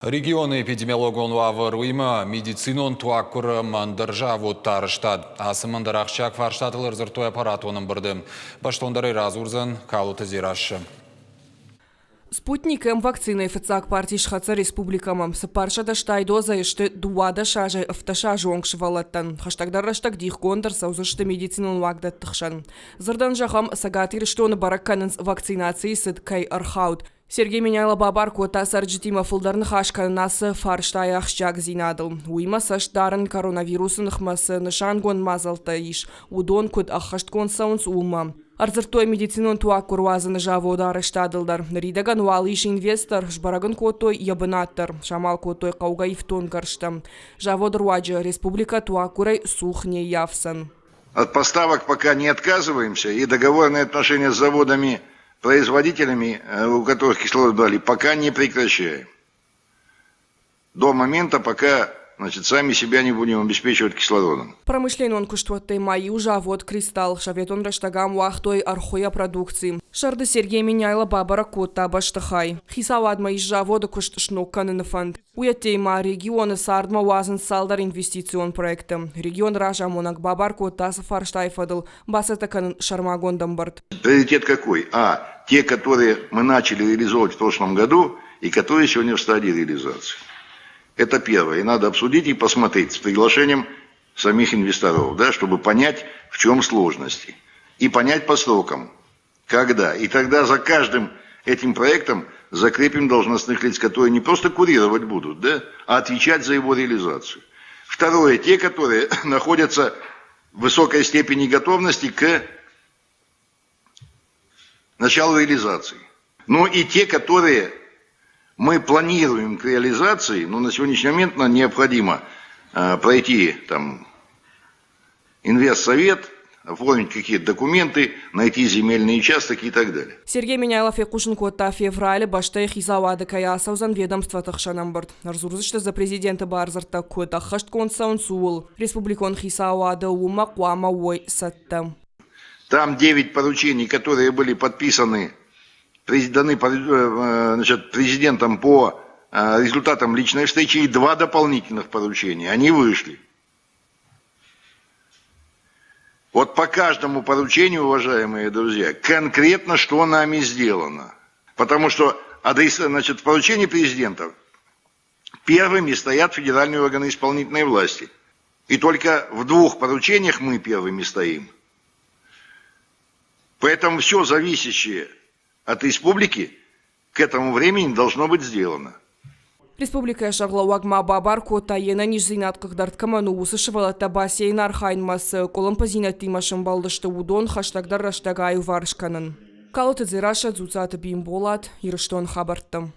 Регион эпидемиологон вавыр уйма медицинон туаккуры мандыржа вуттар штат. Асымындар ақшак фарштатылыр зыртой аппаратуының бірді. Баштондары разурзан калуты зирашы. Спутником вакцины ФЦАК партии Шхаца республикамам сапаршада штайдоза ешты дуада шажай автоша жоңшывалаттан. Хаштагдар раштаг дих гондыр саузышты медицинун вагдат тықшан. Зырдан жағам сагатыр штоны баракканын вакцинации сыд кай архаут. Сергей Меняйло бабар кота сарджитима фылдарны хашканасы фарштай ахшчак зинадыл. Уйма саштарын коронавирусын хмасы нышангон мазалта иш. Удон куд ахашткон саунс улма. Арзыртой медицинон туак курвазыны жавода арештадылдар. Ридаган уалыш инвестор жбарагын котой ябынаттыр. Шамал котой каугаифтон карштам. Жаводыр ваджы республика туак курай сухне явсан. От поставок пока не отказываемся, и договорные отношения с заводами, производителями, у которых кислород брали, пока не прекращаем. До момента, пока сами себя не будем обеспечивать кислородом. Промышлен он куштвоттой майи завод «Кристалл», шаветон раштагам уахтой архоя продукции. Шарды Сергей Меняйло бабара кота баштахай. Хисавад майи завода кушт шнокканы фонд. Уятейма регионы сардма уазын салдар инвестицион проекта. Регион ража монак бабар кота сафарштайфадыл басатаканын шармагондам барт. Приоритет какой? Те, которые мы начали реализовывать в прошлом году и которые сегодня в стадии реализации. Это первое. И надо обсудить и посмотреть с приглашением самих инвесторов, да, чтобы понять, в чем сложности. И понять по срокам, когда. И тогда за каждым этим проектом закрепим должностных лиц, которые не просто курировать будут, да, а отвечать за его реализацию. Второе. Те, которые находятся в высокой степени готовности к началу реализации. Ну и те, которые мы планируем к реализации, но на сегодняшний момент нам необходимо пройти там инвестсовет, оформить какие-то документы, найти земельный участок и так далее. Сергей Меняйлов якушин кота феврале баштай хизавады кая саузан ведомства тахшанамбард. Арзурзышты за президента барзарта кота хашткон саунсуул. Республикон хизавады ума куама ой сатта. Там 9 поручений, которые были подписаны, даны президентом по результатам личной встречи, и 2 дополнительных поручения. Они вышли. Вот по каждому поручению, уважаемые друзья, конкретно что нами сделано. Потому что в поручении президента первыми стоят федеральные органы исполнительной власти. И только в 2 поручениях мы первыми стоим. Поэтому все зависящее от республики к этому времени должно быть сделано. Республика Шарлауагма бабар кота ена нижзинатках дарткаману усышывалата бассейн архайнмас коломпозинатимашын балдышты удон хаштагдар раштагаю варшканын. Калыты зираша дзуцаты бим болат, ирыштон хабарттым.